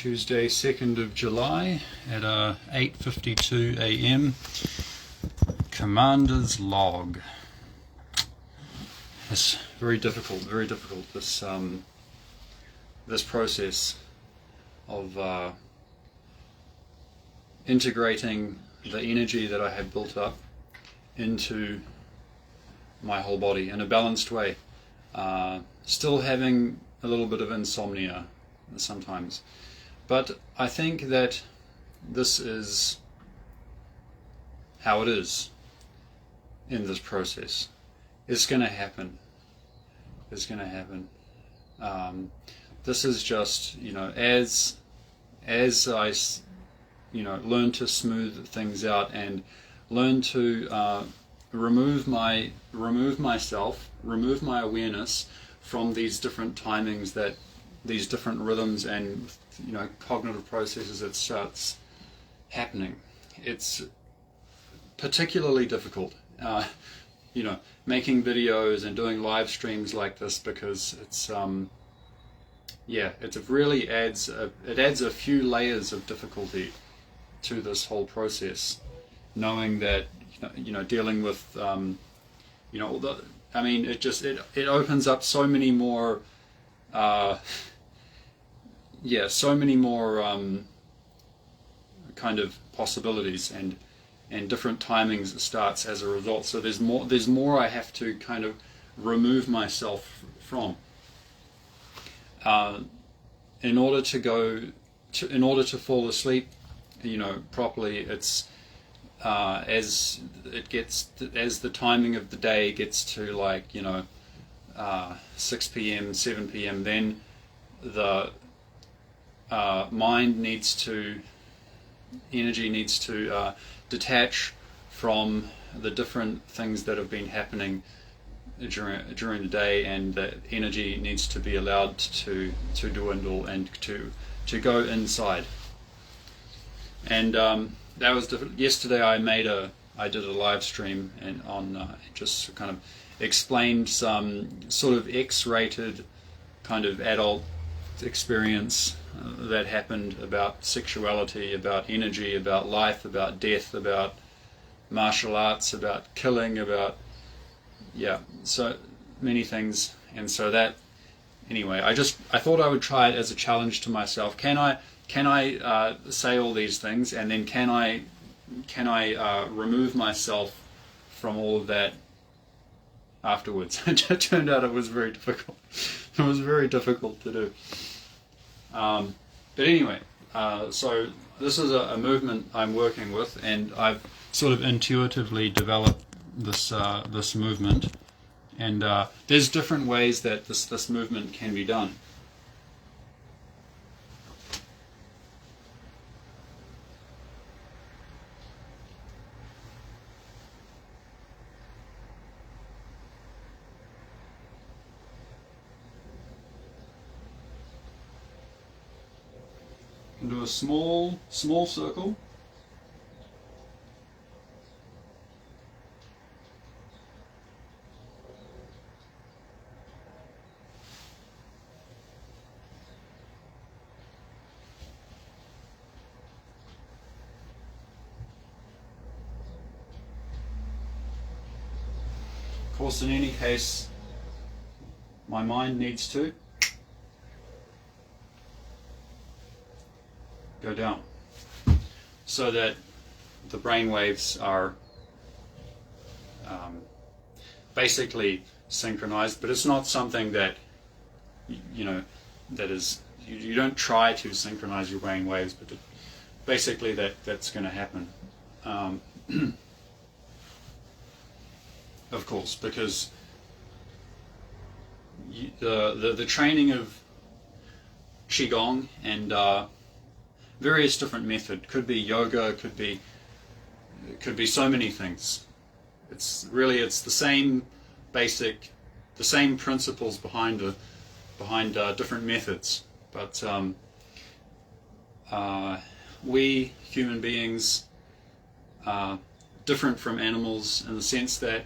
Tuesday, 2nd of July at 8:52 a.m. Commander's log. It's very difficult. This process of integrating the energy that I have built up into my whole body in a balanced way. Still having a little bit of insomnia sometimes, but I think that this is how it is in this process. It's going to happen. This is just, as I learn to smooth things out and learn to remove my awareness from these different timings, these different rhythms and cognitive processes that starts happening. It's particularly difficult, making videos and doing live streams like this, because it's it really adds a few layers of difficulty to this whole process, knowing that dealing with it opens up so many more kind of possibilities and different timings starts as a result. So there's more I have to kind of remove myself from in order to fall asleep properly. It's as the timing of the day gets to 6 p.m. 7 p.m. then the energy needs to detach from the different things that have been happening during the day, and the energy needs to be allowed to dwindle and to go inside. And that was different. Yesterday I did a live stream and on just kind of explained some sort of X-rated kind of adult experience that happened about sexuality, about energy, about life, about death, about martial arts, about killing, about so many things. And so that, anyway, I thought I would try it as a challenge to myself. Can I say all these things, and then can I remove myself from all of that afterwards? It turned out it was very difficult. It was very difficult to do. But anyway, so this is a movement I'm working with, and I've sort of intuitively developed this movement, and there's different ways that this movement can be done. Do a small circle. Of course, in any case, my mind needs to go down so that the brain waves are basically synchronized. But it's not something that that is, you don't try to synchronize your brain waves, but basically that's going to happen. Of course, because the training of Qigong and various different method, could be yoga, could be so many things. It's the same the same principles behind different methods. But we human beings are different from animals in the sense that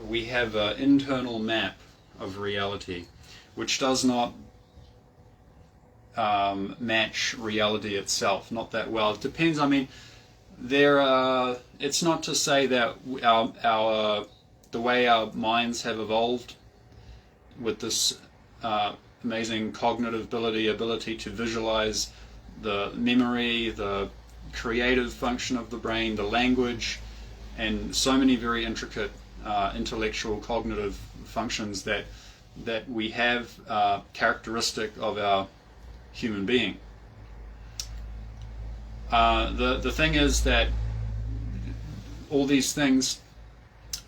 we have an internal map of reality, which does not match reality itself. Not that well. It depends. I mean, it's not to say that the way our minds have evolved with this amazing cognitive ability to visualize, the memory, the creative function of the brain, the language, and so many very intricate intellectual cognitive functions that we have characteristic of our human being. The thing is that all these things,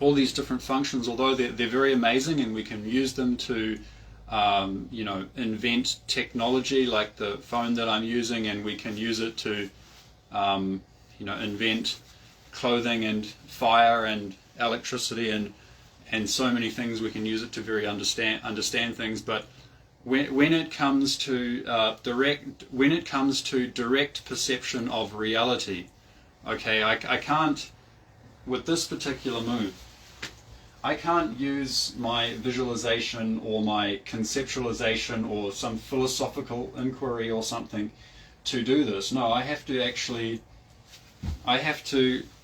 all these different functions, although they're very amazing and we can use them to invent technology like the phone that I'm using, and we can use it to invent clothing and fire and electricity and so many things. We can use it to very understand things, but when it comes to direct perception of reality, okay, I can't, with this particular move, I can't use my visualization or my conceptualization or some philosophical inquiry or something to do this. No, I have to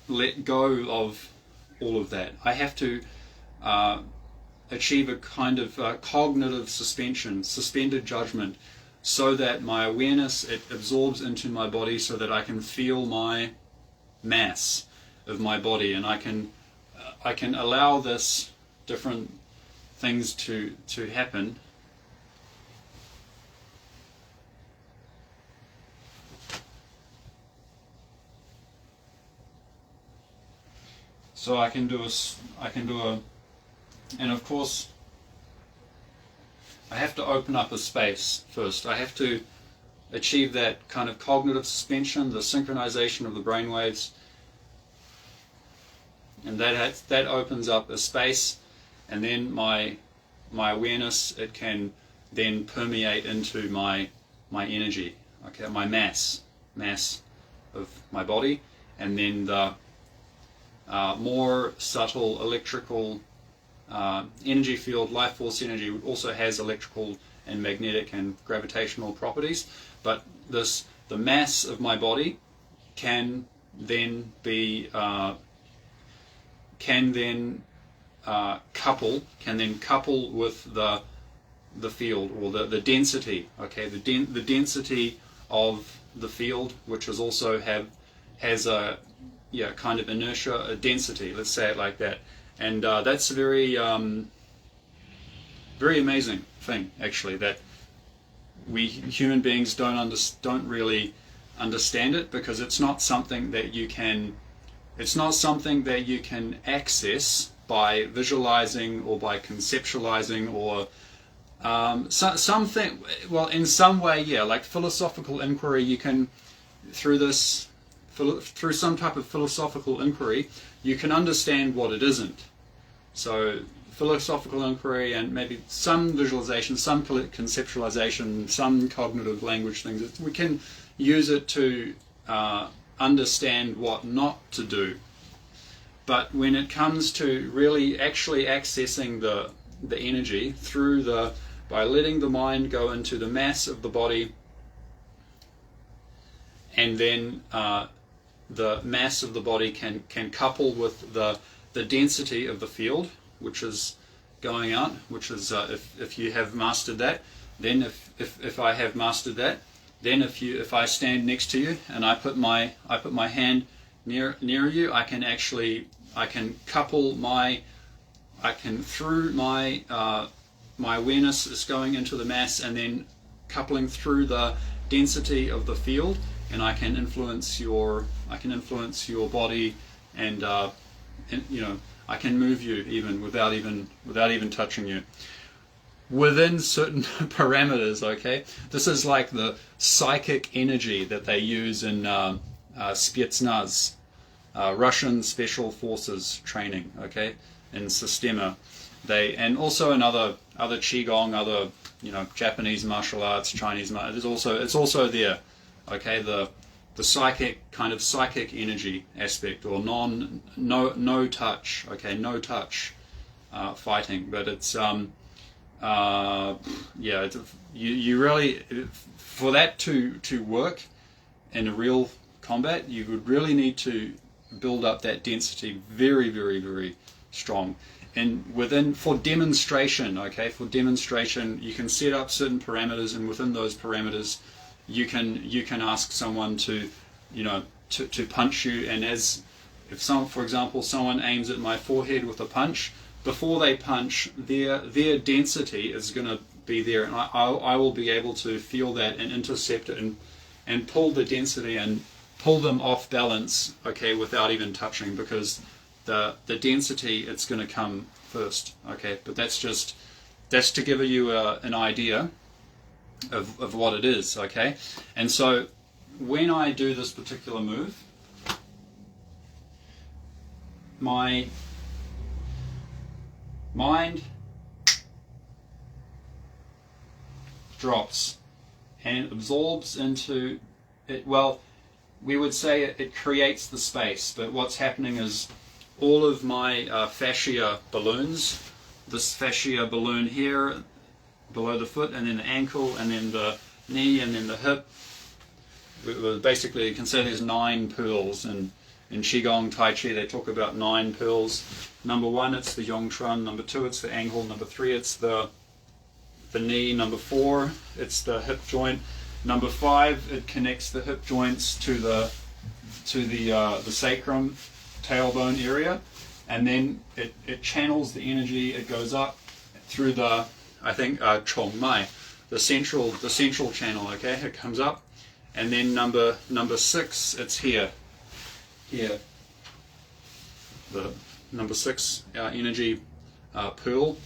let go of all of that. I have to achieve a kind of cognitive suspended judgment, so that my awareness, it absorbs into my body, so that I can feel my mass of my body, and I can allow this different things to happen. So I can do a, and of course I have to open up a space first. I have to achieve that kind of cognitive suspension, the synchronization of the brainwaves, and that opens up a space, and then my awareness, it can then permeate into my energy, okay, my mass of my body, and then the more subtle electrical energy field, life force energy, also has electrical and magnetic and gravitational properties, but the mass of my body can then be couple with the field, or the density, okay, the density of the field, which is also has a kind of inertia, a density, let's say it like that. And that's a very very amazing thing, actually, that we human beings don't really understand it, because it's not something that you can access by visualizing or by conceptualizing, or something. Well, in some way, yeah, like philosophical inquiry, you can, through some type of philosophical inquiry, you can understand what it isn't. So philosophical inquiry and maybe some visualization, some conceptualization, some cognitive language things, we can use it to understand what not to do. But when it comes to really actually accessing the energy by letting the mind go into the mass of the body, and then the mass of the body can couple with the density of the field, which is going out, which is if you have mastered that, then if I have mastered that, then if I stand next to you and I put my hand near you, I can couple through my awareness is going into the mass, and then coupling through the density of the field, and I can influence your body, and I can move you even without even touching you, within certain parameters. Okay, this is like the psychic energy that they use in Spetsnaz, Russian Special Forces training. Okay, in Systema, and also in other qigong, other Japanese martial arts, Chinese martial. It's also there. Okay, the psychic energy aspect, or no touch. Okay, no touch fighting, but it's you really, for that to work in a real combat, you would really need to build up that density very, very, very strong. And for demonstration, you can set up certain parameters, and within those parameters, you can ask someone to, to punch you. And for example, someone aims at my forehead with a punch, before they punch, their density is going to be there, and I will be able to feel that and intercept it and pull the density and pull them off balance, without even touching, because the density, it's going to come first, but that's to give you an idea of what it is, and so when I do this particular move, my mind drops and absorbs into it. Well, we would say it creates the space, but what's happening is all of my fascia balloons, this fascia balloon here below the foot, and then the ankle, and then the knee, and then the hip. Basically, you can say there's 9 pearls, and in Qigong Tai Chi they talk about 9 pearls. Number 1, it's the Yongchuan. Number 2, it's the ankle. Number 3, it's the knee. Number 4, it's the hip joint. Number 5, it connects the hip joints to the sacrum, tailbone area, and then it channels the energy. It goes up through the, Chong Mai, the central channel. It comes up, and then number 6, it's here. The number 6 energy pearl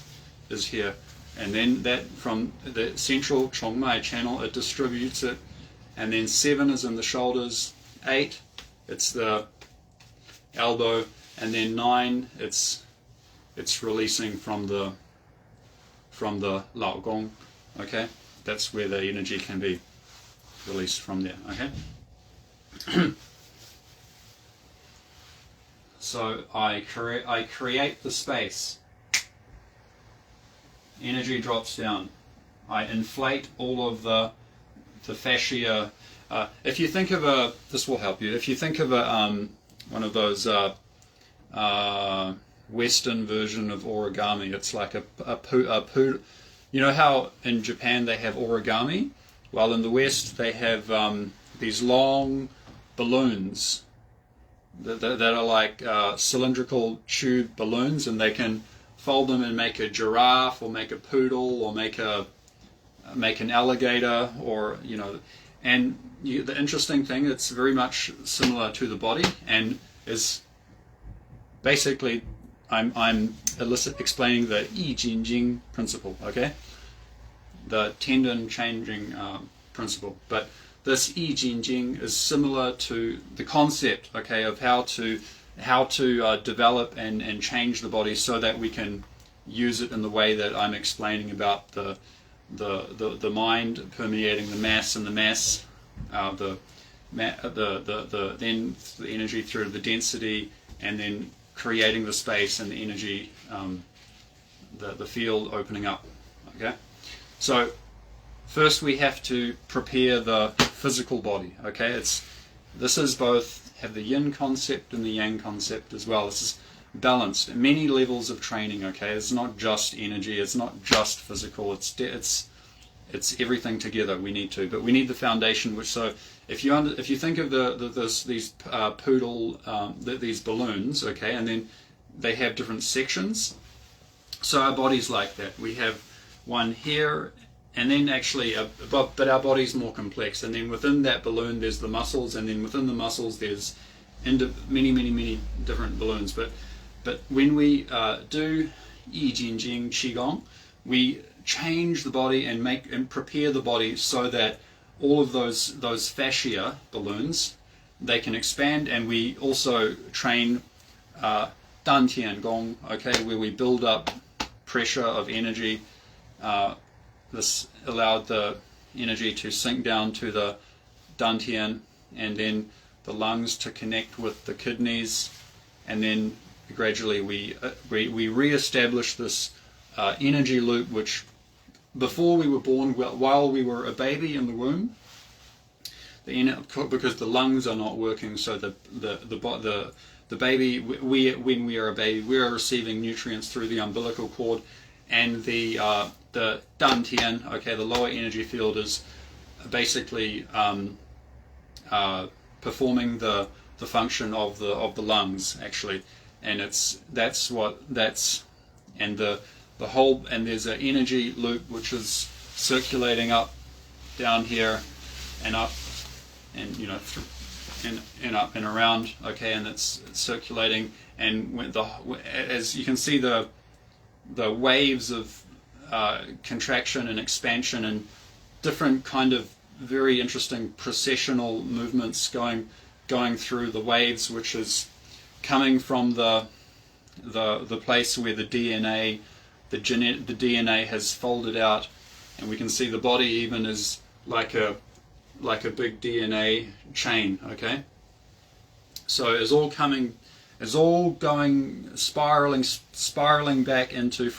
is here. And then that from the central Chong Mai channel, it distributes it. And then 7 is in the shoulders, 8, it's the elbow, and then 9, it's releasing from the Lao Gong. That's where the energy can be released from there. So I create the space. Energy drops down. I inflate all of the fascia. If you think of this will help you. If you think of one of those Western version of origami, it's like a poodle. You know how in Japan they have origami? Well, in the West they have these long balloons that are like cylindrical tube balloons, and they can fold them and make a giraffe, or make a poodle, or make an alligator, or and the interesting thing, it's very much similar to the body, and is basically I'm explaining the Yi Jin Jing principle, the tendon changing principle. But this Yi Jin Jing is similar to the concept, of how to develop and change the body so that we can use it in the way that I'm explaining about the mind permeating the mass, and the mass, then the energy through the density, and then creating the space and the energy, the field opening up. So first we have to prepare the physical body. This is both have the yin concept and the yang concept as well. This is balanced. Many levels of training. It's not just energy. It's not just physical. It's everything together. We need the foundation. So if you think of these poodle, these balloons, and then they have different sections. So our body's like that. We have one here, and then actually, but our body's more complex. And then within that balloon, there's the muscles, and then within the muscles, there's many different balloons. But when we do Yi Jin Jing Qigong, we change the body and prepare the body so that all of those fascia balloons, they can expand. And we also train Dan Tian Gong, where we build up pressure of energy. This allowed the energy to sink down to the dantian, and then the lungs to connect with the kidneys, and then gradually we re-establish this energy loop, which before we were born, while we were a baby in the womb, because the lungs are not working, so the baby, when we are a baby, we are receiving nutrients through the umbilical cord, and the dantian, okay, the lower energy field, is basically performing the function of the lungs, actually, and the whole, and there's an energy loop which is circulating up, down here, and up, and and up and around, okay, and it's circulating, and as you can see, the waves of contraction and expansion and different kind of very interesting processional movements going through the waves, which is coming from the place where the DNA has folded out, and we can see the body even is like a big DNA chain, okay? So it's all going spiraling back into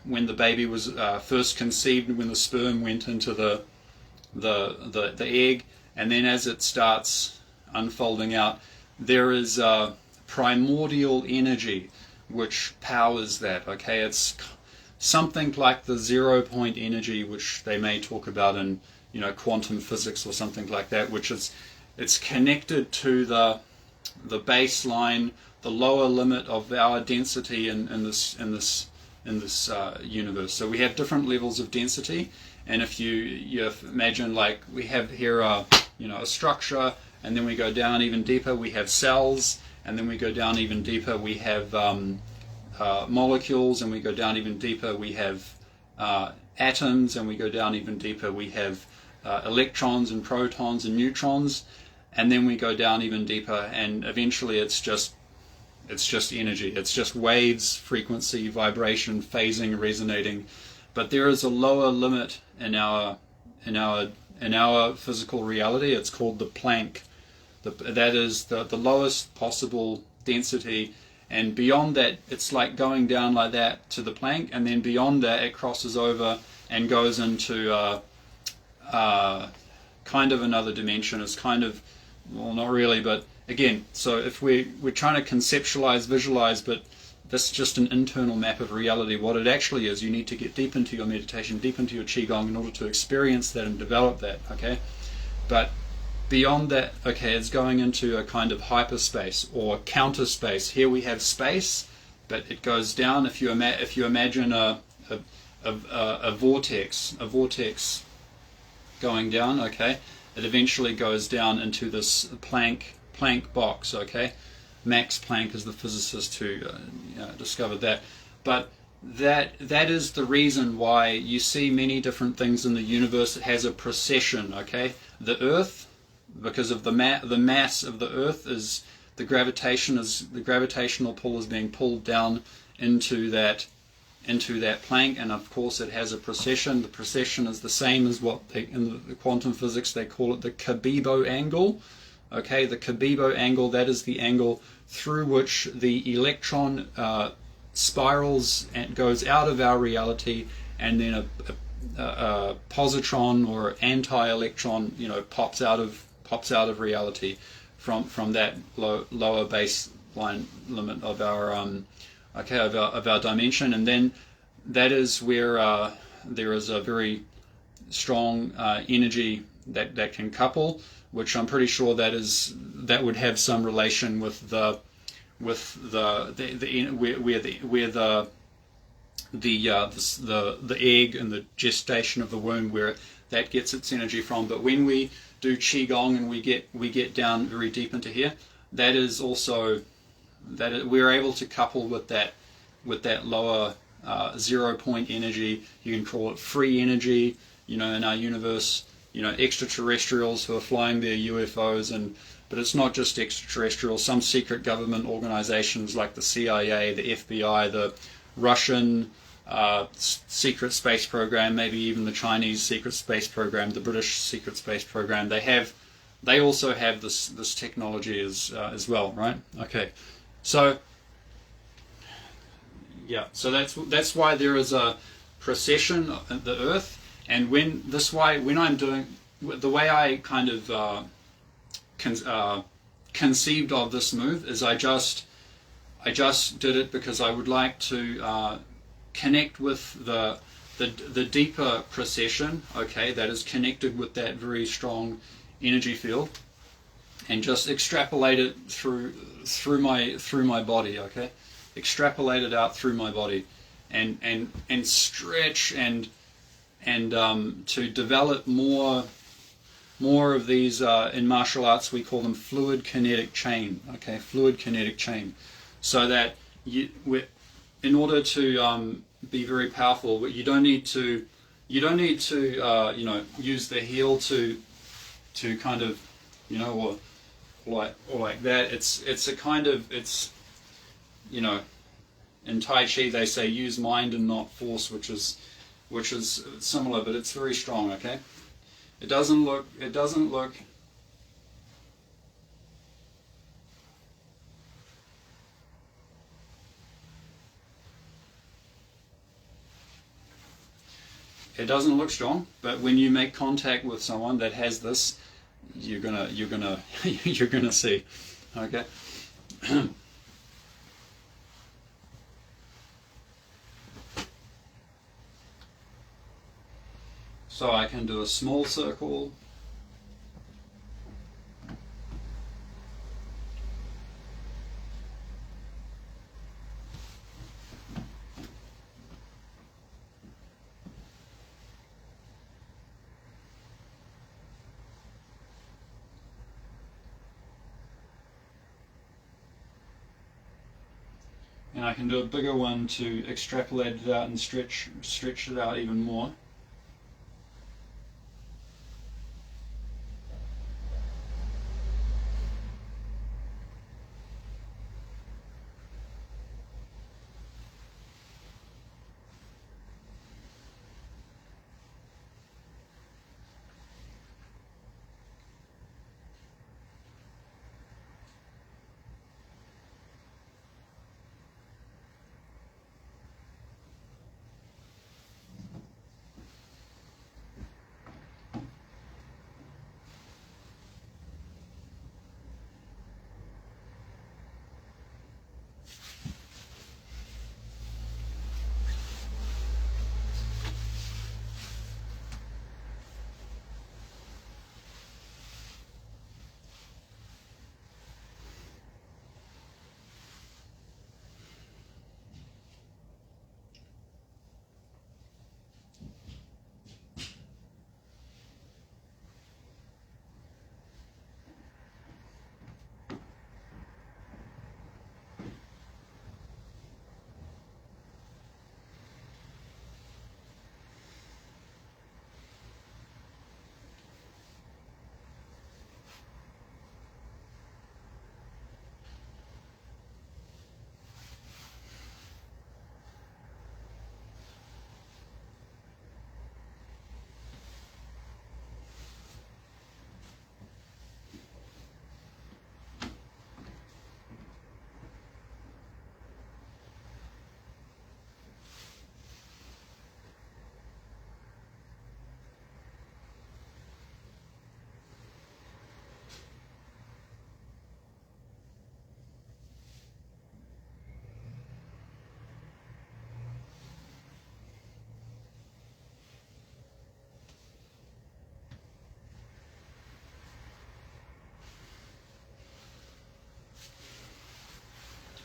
when the baby was first conceived, when the sperm went into the egg, and then as it starts unfolding out, there is primordial energy which powers that, okay? It's something like the 0-point energy, which they may talk about in quantum physics or something like that, which it's connected to the baseline, the lower limit of our density in this universe. So we have different levels of density, and if you imagine, like, we have here a structure, and then we go down even deeper, we have cells, and then we go down even deeper, we have molecules, and we go down even deeper, we have atoms, and we go down even deeper, we have electrons and protons and neutrons, and then we go down even deeper, and eventually it's just energy. It's just waves, frequency, vibration, phasing, resonating. But there is a lower limit in our physical reality. It's called the Planck. That is the lowest possible density, and beyond that, it's like going down like that to the Planck, and then beyond that, it crosses over and goes into kind of another dimension. It's kind of, well, not really, but again, so if we're trying to conceptualize, visualize, but that's just an internal map of reality. What it actually is, you need to get deep into your meditation, deep into your Qigong in order to experience that and develop that, okay? But beyond that, okay, it's going into a kind of hyperspace or counter space. Here we have space, but it goes down. If you imagine a vortex going down, okay, it eventually goes down into this Planck box, okay. Max Planck is the physicist who discovered that. But that is the reason why you see many different things in the universe. It has a precession, okay. The Earth, because of the mass of the Earth, is the gravitational pull is being pulled down into that Planck, and of course it has a precession. The precession is the same as what in the quantum physics they call it the Cabibbo angle. Okay, the Cabibbo angle, that is the angle through which the electron spirals and goes out of our reality, and then a positron or anti-electron, pops out of reality from that lower baseline limit of our of our dimension, and then that is where there is a very strong energy that can couple, which I'm pretty sure that would have some relation with the egg and the gestation of the womb, where that gets its energy from. But when we do Qigong and we get down very deep into here, that is also we're able to couple with that lower 0-point energy. You can call it free energy, in our universe, extraterrestrials who are flying their UFOs, but it's not just extraterrestrials. Some secret government organizations like the CIA, the FBI, the Russian secret space program, maybe even the Chinese secret space program, the British secret space program, they also have this technology as well, right? Okay, so Yeah, so that's why there is a precession of the Earth, and when I'm doing the way I kind of conceived of this move is I just did it because I would like to connect with the deeper precession, okay, that is connected with that very strong energy field, and just extrapolate it through my body, okay, extrapolate it out through my body, and stretch and to develop more of these in martial arts we call them fluid kinetic chain, okay, fluid kinetic chain, so that in order to be very powerful, you don't need to use the heel to kind of or like that. It's a kind of in Tai Chi they say use mind and not force, which is similar, but it's very strong. Okay, it doesn't look. It doesn't look strong, but when you make contact with someone that has this, you're gonna you're gonna see. Okay. So I can do a small circle. And I can do a bigger one to extrapolate it out and stretch it out even more.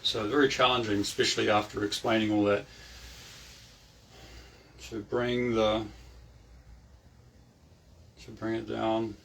So very challenging, especially after explaining all that, to bring it down.